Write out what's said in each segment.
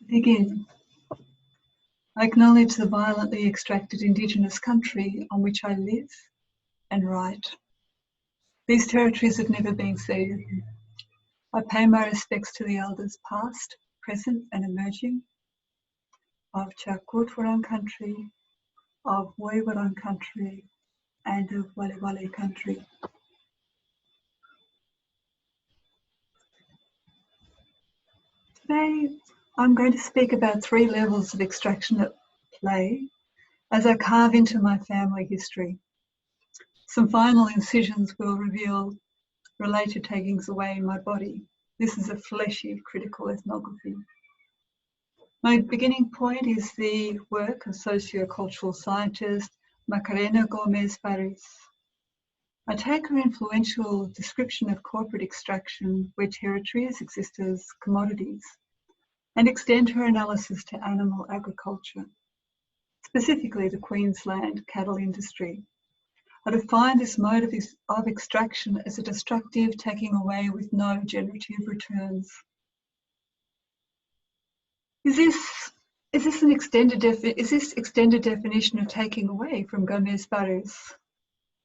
Begin. I acknowledge the violently extracted Indigenous country on which I live and write. These territories have never been ceded. I pay my respects to the elders past, present and emerging of Charkot Wurrung country, of Woi Wurrung country and of Wali Wali country. Today I'm going to speak about 3 levels of extraction at play as I carve into my family history. Some final incisions will reveal related takings away in my body. This is a fleshy critical ethnography. My beginning point is the work of socio-cultural scientist Macarena Gomes Barris. I take her influential description of corporate extraction where territories exist as commodities and extend her analysis to animal agriculture, specifically the Queensland cattle industry. I define this mode of extraction as a destructive taking away with no generative returns. Is this extended definition of taking away from Gomes Barris?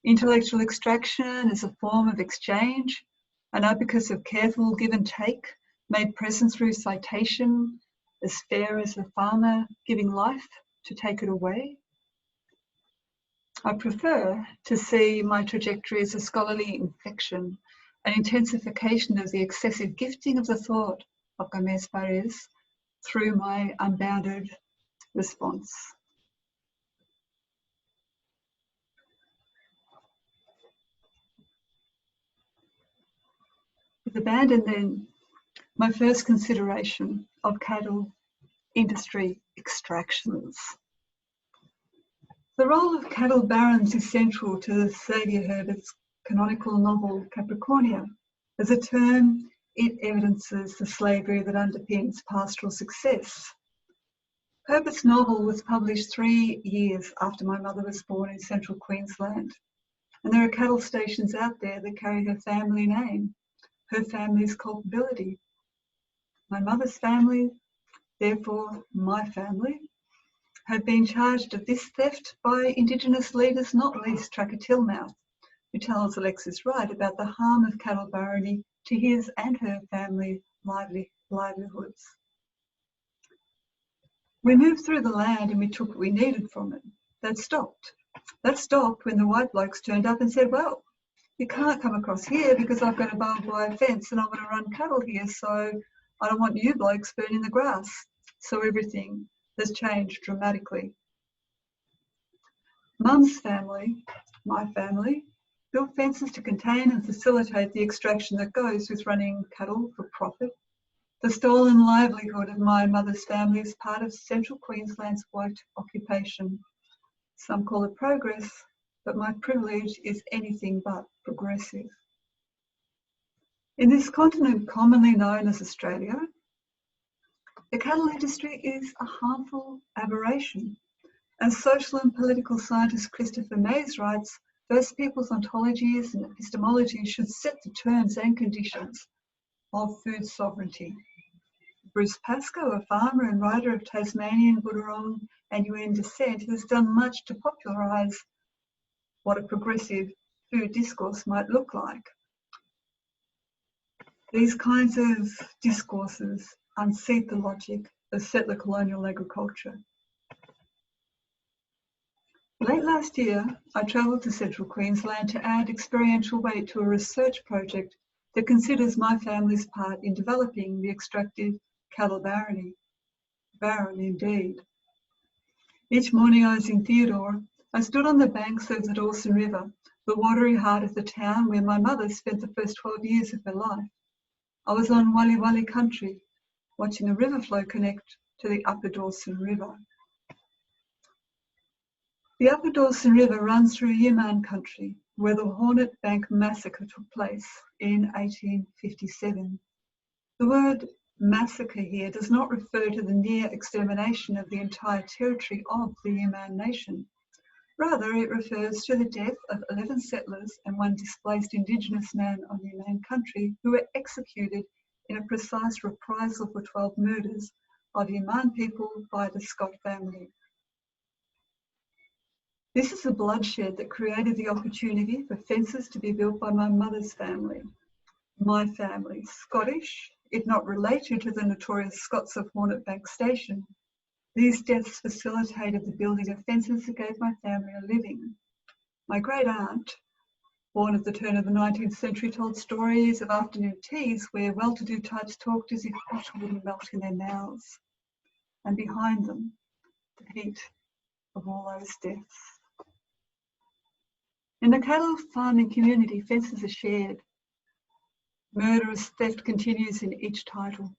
Intellectual extraction as a form of exchange, an abacus of careful give and take, made present through citation, as fair as the farmer giving life to take it away? I prefer to see my trajectory as a scholarly infection, an intensification of the excessive gifting of the thought of Gomes Barris through my unbounded response. With abandon then, my first consideration of cattle industry extractions. The role of cattle barons is central to Xavier Herbert's canonical novel Capricornia. As a term, it evidences the slavery that underpins pastoral success. Herbert's novel was published 3 years after my mother was born in central Queensland, and there are cattle stations out there that carry her family name, her family's culpability. My mother's family, therefore my family, have been charged of this theft by Indigenous leaders, not least Tracker Tillmouth, who tells Alexis Wright about the harm of cattle barony to his and her family livelihoods. We moved through the land and we took what we needed from it. That stopped. That stopped when the white blokes turned up and said, well, you can't come across here because I've got a barbed wire fence and I want to run cattle here, so I don't want you blokes burning the grass. So everything has changed dramatically. Mum's family, my family, built fences to contain and facilitate the extraction that goes with running cattle for profit. The stolen livelihood of my mother's family is part of central Queensland's white occupation. Some call it progress, but my privilege is anything but progressive. In this continent commonly known as Australia, the cattle industry is a harmful aberration. As social and political scientist Christopher Mays writes, First Peoples ontologies and epistemology should set the terms and conditions of food sovereignty. Bruce Pascoe, a farmer and writer of Tasmanian, Boonwurrung and Yuin descent, has done much to popularise what a progressive food discourse might look like. These kinds of discourses unseat the logic of settler colonial agriculture. Late last year, I travelled to central Queensland to add experiential weight to a research project that considers my family's part in developing the extractive cattle barony. Barren indeed. Each morning I was in Theodore. I stood on the banks of the Dawson River, the watery heart of the town where my mother spent the first 12 years of her life. I was on Wali Wali country, watching a river flow connect to the Upper Dawson River. The Upper Dawson River runs through Yiman country, where the Hornet Bank massacre took place in 1857. The word massacre here does not refer to the near extermination of the entire territory of the Yiman nation. Rather, it refers to the death of 11 settlers and 1 displaced Indigenous man on Yiman country who were executed in a precise reprisal for 12 murders of Yuman people by the Scott family. This is the bloodshed that created the opportunity for fences to be built by my mother's family. My family, Scottish, if not related to the notorious Scots of Hornet Bank Station. These deaths facilitated the building of fences that gave my family a living. My great aunt, born at the turn of the 19th century, told stories of afternoon teas where well-to-do types talked as if butter wouldn't melt in their mouths. And behind them, the heat of all those deaths. In the cattle farming community, fences are shared. Murderous theft continues in each title.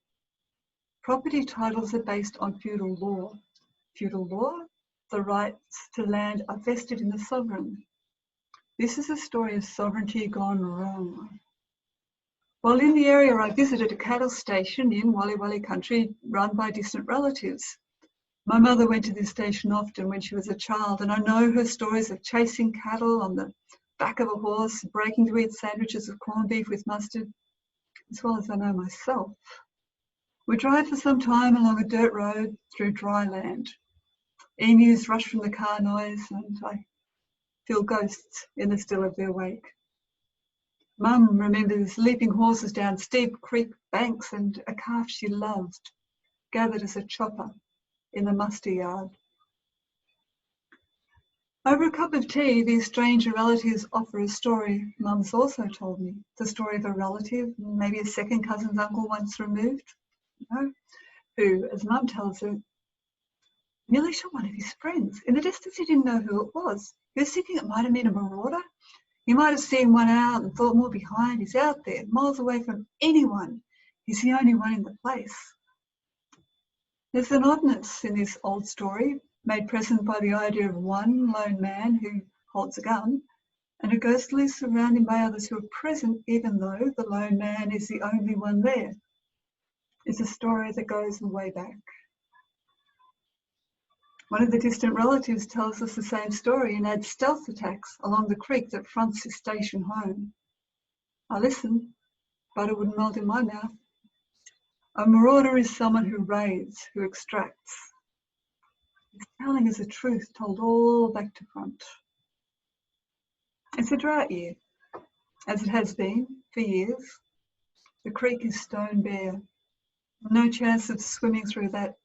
Property titles are based on feudal law. Feudal law, the rights to land are vested in the sovereign. This is a story of sovereignty gone wrong. While in the area, I visited a cattle station in Wali Wali country run by distant relatives. My mother went to this station often when she was a child, and I know her stories of chasing cattle on the back of a horse, breaking to eat sandwiches of corned beef with mustard, as well as I know myself. We drive for some time along a dirt road through dry land. Emus rush from the car noise, and I feel ghosts in the still of their wake. Mum remembers leaping horses down steep creek banks and a calf she loved, gathered as a chopper in the muster yard. Over a cup of tea, these stranger relatives offer a story Mum's also told me. The story of a relative, maybe a second cousin's uncle once removed, who, as Mum tells her, nearly shot one of his friends. In the distance, he didn't know who it was. He was thinking it might have been a marauder. He might have seen one out and thought more behind. He's out there, miles away from anyone. He's the only one in the place. There's an oddness in this old story, made present by the idea of one lone man who holds a gun and a ghostly surrounding by others who are present even though the lone man is the only one there. It's a story that goes way back. One of the distant relatives tells us the same story and adds stealth attacks along the creek that fronts his station home. I listen, but it wouldn't melt in my mouth. A marauder is someone who raids, who extracts. His telling is a truth told all back to front. It's a drought year, as it has been for years. The creek is stone bare. No chance of swimming through that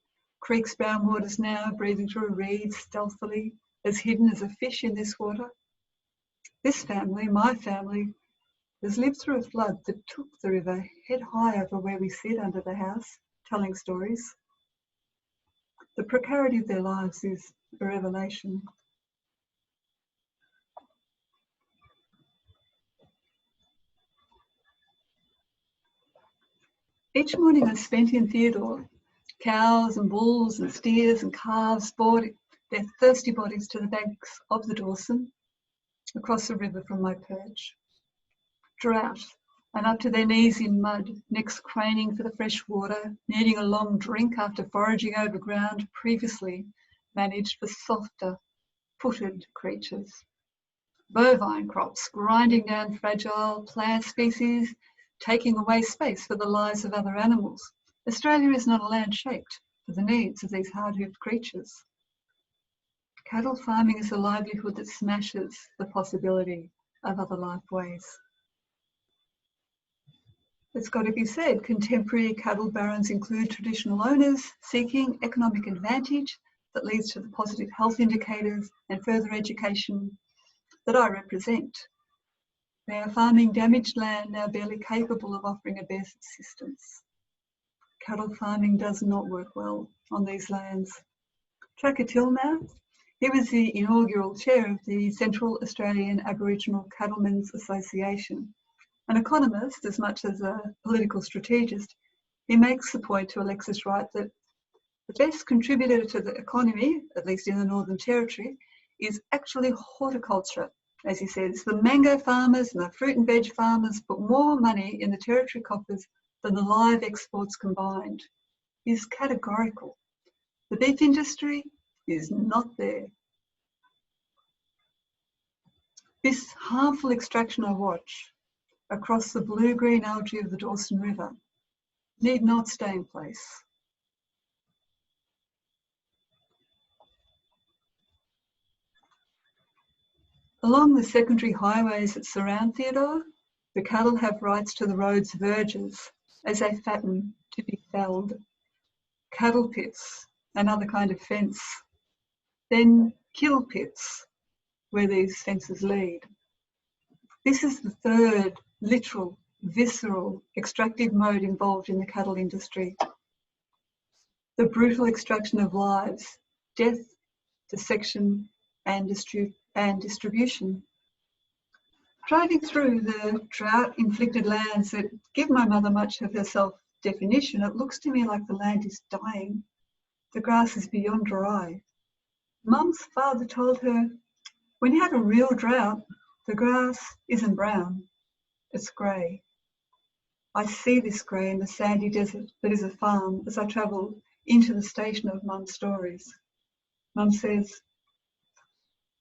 creek's brown waters now, breathing through reeds stealthily, as hidden as a fish in this water. This family, my family, has lived through a flood that took the river head high over where we sit under the house, telling stories. The precarity of their lives is a revelation. Each morning I spent in Theodore, cows and bulls and steers and calves brought their thirsty bodies to the banks of the Dawson, across the river from my perch. Drought, and up to their knees in mud, necks craning for the fresh water, needing a long drink after foraging over ground previously managed for softer footed creatures. Bovine crops grinding down fragile plant species, taking away space for the lives of other animals. Australia is not a land shaped for the needs of these hard-hoofed creatures. Cattle farming is a livelihood that smashes the possibility of other lifeways. It's got to be said, contemporary cattle barons include traditional owners seeking economic advantage that leads to the positive health indicators and further education that I represent. They are farming damaged land now barely capable of offering a bare subsistence. Cattle farming does not work well on these lands. Tracker Tillmouth, he was the inaugural chair of the Central Australian Aboriginal Cattlemen's Association. An economist as much as a political strategist, he makes the point to Alexis Wright that the best contributor to the economy, at least in the Northern Territory, is actually horticulture. As he says, the mango farmers and the fruit and veg farmers put more money in the Territory coffers than the live exports combined. He's categorical. The beef industry is not there. This harmful extraction I watch across the blue-green algae of the Dawson River need not stay in place. Along the secondary highways that surround Theodore, the cattle have rights to the road's verges as they fatten to be felled. Cattle pits, another kind of fence. Then kill pits, where these fences lead. This is the third literal, visceral, extractive mode involved in the cattle industry. The brutal extraction of lives, death, dissection, and distribution. Driving through the drought-inflicted lands that give my mother much of her self-definition, it looks to me like the land is dying. The grass is beyond dry. Mum's father told her, when you have a real drought, the grass isn't brown, it's grey. I see this grey in the sandy desert that is a farm as I travel into the station of Mum's stories. Mum says,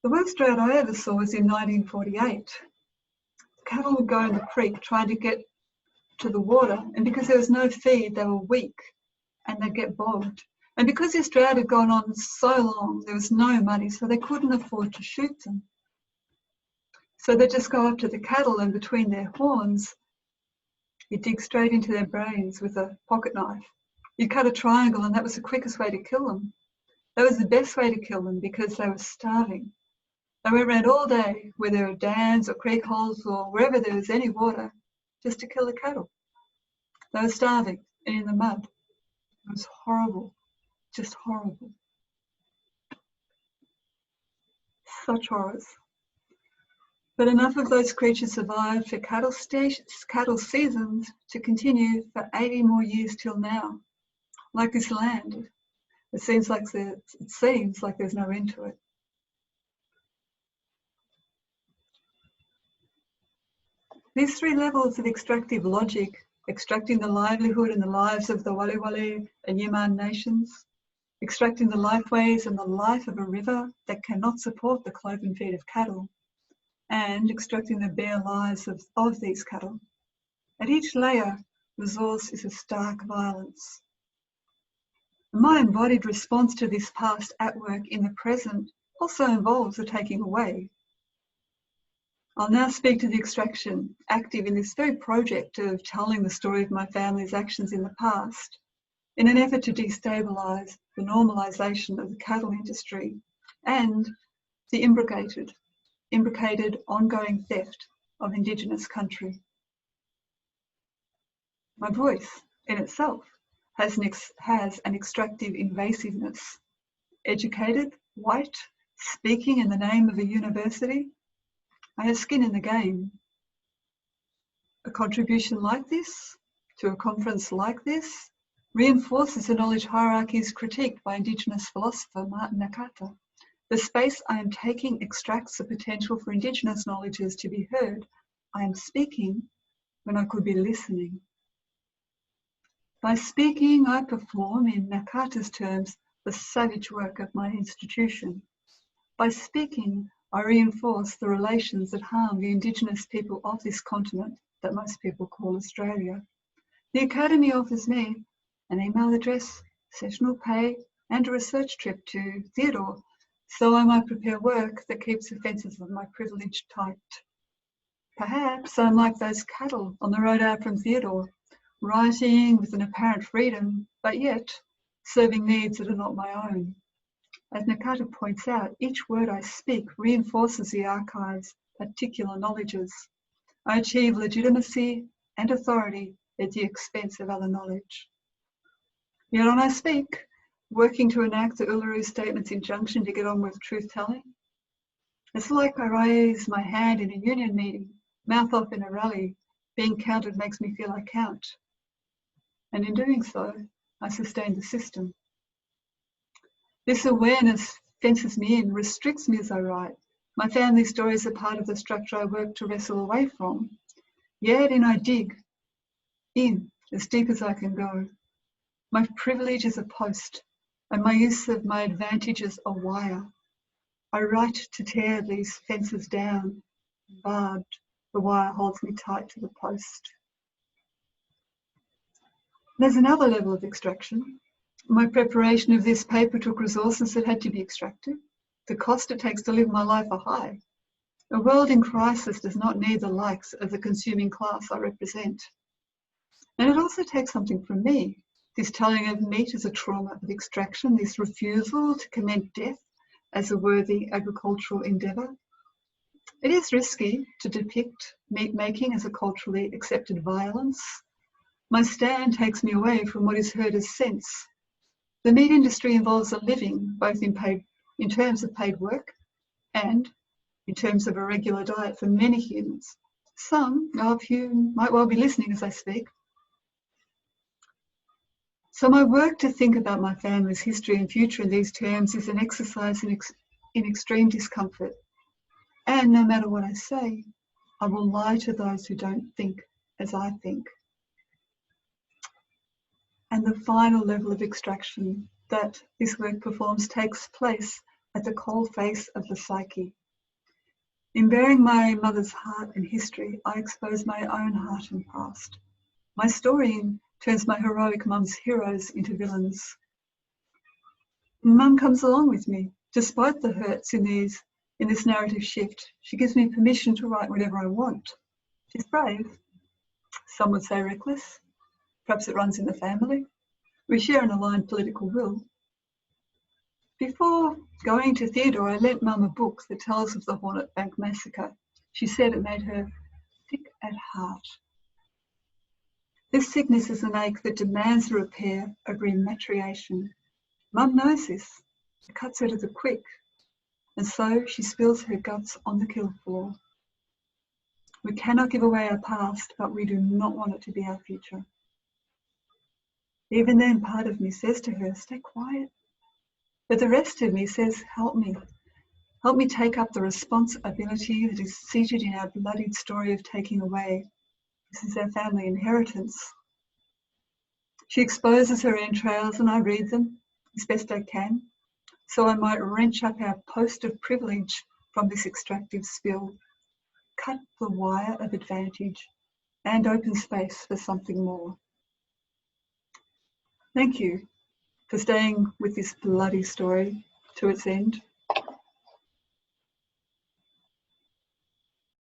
the worst drought I ever saw was in 1948. Cattle would go in the creek trying to get to the water, and because there was no feed, they were weak and they'd get bogged. And because this drought had gone on so long, there was no money, so they couldn't afford to shoot them. So they'd just go up to the cattle, and between their horns, you'd dig straight into their brains with a pocket knife. You'd cut a triangle, and that was the quickest way to kill them. That was the best way to kill them because they were starving. They went around all day where there were dams or creek holes or wherever there was any water just to kill the cattle. They were starving and in the mud. It was horrible, just horrible. Such horrors. But enough of those creatures survived for cattle seasons to continue for 80 more years till now. Like this land, it seems like there's no end to it. These three levels of extractive logic, extracting the livelihood and the lives of the Wale and Yiman nations, extracting the lifeways and the life of a river that cannot support the cloven feet of cattle, and extracting the bare lives of these cattle. At each layer, resource is a stark violence. My embodied response to this past at work in the present also involves the taking away. I'll now speak to the extraction active in this very project of telling the story of my family's actions in the past in an effort to destabilise the normalisation of the cattle industry and the imbricated ongoing theft of Indigenous country. My voice in itself has an extractive invasiveness. Educated, white, speaking in the name of a university, I have skin in the game. A contribution like this to a conference like this reinforces the knowledge hierarchies critiqued by Indigenous philosopher Martin Nakata. The space I am taking extracts the potential for Indigenous knowledges to be heard. I am speaking when I could be listening. By speaking, I perform, in Nakata's terms, the savage work of my institution. By speaking, I reinforce the relations that harm the Indigenous people of this continent that most people call Australia. The Academy offers me an email address, sessional pay, and a research trip to Theodore, so I might prepare work that keeps the fences of my privilege tight. Perhaps I'm like those cattle on the road out from Theodore, writing with an apparent freedom, but yet serving needs that are not my own. As Nakata points out, each word I speak reinforces the archive's particular knowledges. I achieve legitimacy and authority at the expense of other knowledge. Yet when I speak, working to enact the Uluru Statement's injunction to get on with truth-telling, it's like I raise my hand in a union meeting, mouth off in a rally. Being counted makes me feel I count. And in doing so, I sustain the system. This awareness fences me in, restricts me as I write. My family stories are part of the structure I work to wrestle away from. Yet in I dig, in as deep as I can go. My privilege is a post, and my use of my advantage is a wire. I write to tear these fences down. Barbed, the wire holds me tight to the post. There's another level of extraction. My preparation of this paper took resources that had to be extracted. The cost it takes to live my life are high. A world in crisis does not need the likes of the consuming class I represent. And it also takes something from me, this telling of meat as a trauma of extraction, this refusal to commend death as a worthy agricultural endeavour. It is risky to depict meat making as a culturally accepted violence. My stand takes me away from what is heard as sense. The meat industry involves a living, both in terms of paid work and in terms of a regular diet for many humans. Some of you might well be listening as I speak. So my work to think about my family's history and future in these terms is an exercise in extreme discomfort. And no matter what I say, I will lie to those who don't think as I think. And the final level of extraction that this work performs takes place at the cold face of the psyche. In bearing my mother's heart and history, I expose my own heart and past. My story turns my heroic mum's heroes into villains. Mum comes along with me, despite the hurts in this narrative shift. She gives me permission to write whatever I want. She's brave. Some would say reckless. Perhaps it runs in the family. We share an aligned political will. Before going to Theodore, I lent Mum a book that tells of the Hornet Bank massacre. She said it made her sick at heart. This sickness is an ache that demands the repair of rematriation. Mum knows this. It cuts her to the quick, and so she spills her guts on the kill floor. We cannot give away our past, but we do not want it to be our future. Even then, part of me says to her, stay quiet. But the rest of me says, help me. Help me take up the responsibility that is seated in our bloodied story of taking away. This is our family inheritance. She exposes her entrails and I read them as best I can, so I might wrench up our post of privilege from this extractive spill, cut the wire of advantage and open space for something more. Thank you for staying with this bloody story to its end.